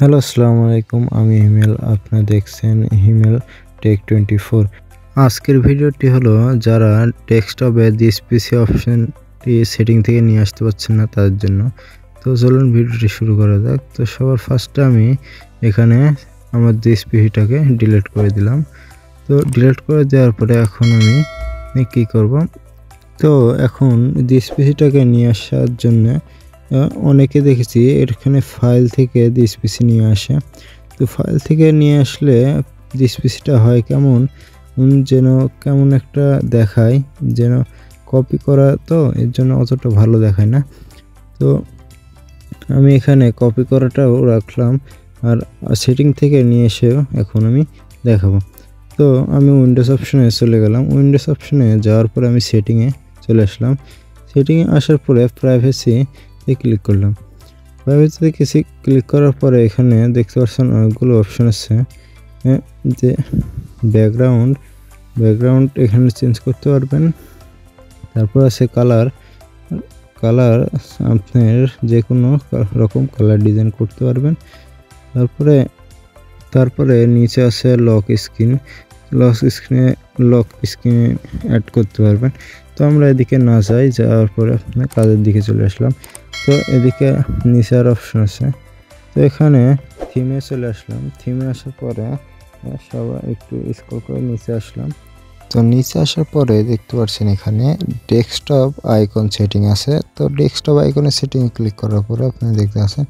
Hello, আসসালামু আলাইকুম। আমি হিমেল, আপনারা দেখছেন হিমেল টেক 24। আজকের ভিডিওটি হলো যারা ডেস্কটপে দিস পিসি অপশনটি সেটিং থেকে নিয়ে আসতে পারছেন না তাদের জন্য। তো চলুন ভিডিওটি শুরু করা যাক। তো সবার ফার্স্টে আমি এখানে আমার দিস পিসিটাকে ডিলিট করে দিলাম। তো ডিলিট করে দেওয়ার পরে এখন আমি কি করব, তো এখন দিস পিসিটাকে নিয়ে আসার জন্য অনেকে দেখেছি এখানে ফাইল থেকে দিস পিসি নিয়ে আসে। তো ফাইল থেকে নিয়ে আসলে দিস পিসিটা হয় কেমন যেন কেমন একটা দেখায়, যেন কপি করা, তো এর জন্য অতটা ভালো দেখায় না। তো আমি এখানে কপি করাটাও রাখলাম আর সেটিং থেকে নিয়ে এসেও এখন আমি দেখাবো। তো আমি উইন্ডোজ অপশনে চলে গেলাম। উইন্ডোজ অপশনে যাওয়ার পরে আমি সেটিংয়ে চলে আসলাম। সেটিংয়ে আসার পরে প্রাইভেসিতে ক্লিক করলাম। প্রাইভেসিতে ক্লিক করার পরে এখানে দেখতে পাচ্ছেন অনেকগুলো অপশন আছে, যে ব্যাকগ্রাউন্ড এখানে চেঞ্জ করতে পারবেন। তারপর আছে কালার আপনার যে কোনো রকম কালার ডিজাইন করতে পারবেন। তারপরে নিচে আছে লক স্ক্রিনে অ্যাড করতে পারবেন। তো আমরা এদিকে না যাওয়ার পরে আপনার কাজের দিকে চলে আসলাম। তো এদিকে নিচে আর অপশন আছে। তো এখানে থিমে চলে আসলাম। থিমে আসার পরে সবাই একটু স্ক্রল করে নিচে আসলাম। তো নিচে আসার পরে দেখতে পাচ্ছেন এখানে ডেস্কটপ আইকন সেটিং আছে। তো ডেস্কটপ আইকনের সেটিং ক্লিক করার পরে আপনি দেখতে পাচ্ছেন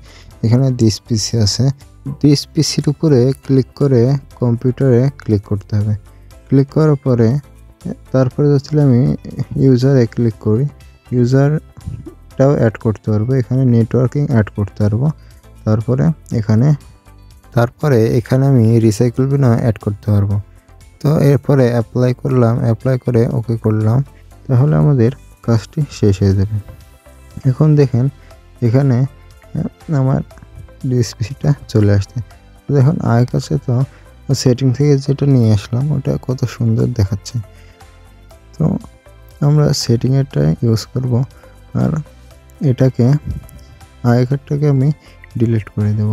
এখানে দিস পিসি আছে। দিস পিসির উপরে ক্লিক করে কম্পিউটারে ক্লিক করতে হবে। ক্লিক করার পরে তারপরে যদি আমি ইউজারে ক্লিক করি, ইউজারটাও অ্যাড করতে পারবো, এখানে নেটওয়ার্কিং অ্যাড করতে পারবো। তারপরে এখানে আমি রিসাইকেল বিন অ্যাড করতে পারবো। তো এরপরে অ্যাপ্লাই করলাম, অ্যাপ্লাই করে ওকে করলাম, তাহলে আমাদের কাজটি শেষ হয়ে যাবে। এখন দেখেন এখানে আমার ডিসপিসিটা চলে আসছে। দেখুন আগের কাছে তো সেটিং থেকে যেটা নিয়ে আসলাম ওটা কত সুন্দর দেখাচ্ছে। তো আমরা সেটিংয়েরটা ইউজ করব আর এটাকে আগেরটাকে আমি ডিলিট করে দেব।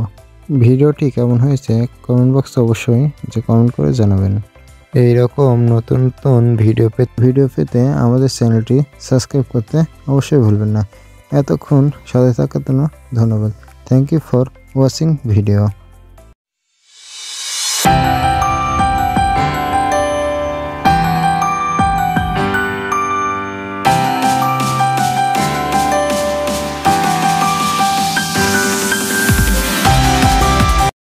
ভিডিওটি কেমন হয়েছে কমেন্ট বক্সে অবশ্যই কমেন্ট করে জানাবেন। এইরকম নতুন নতুন ভিডিও পেতে আমাদের চ্যানেলটি সাবস্ক্রাইব করতে অবশ্যই ভুলবেন না। এতক্ষণ সাথে থাকার জন্য ধন্যবাদ। Thank you for watching video.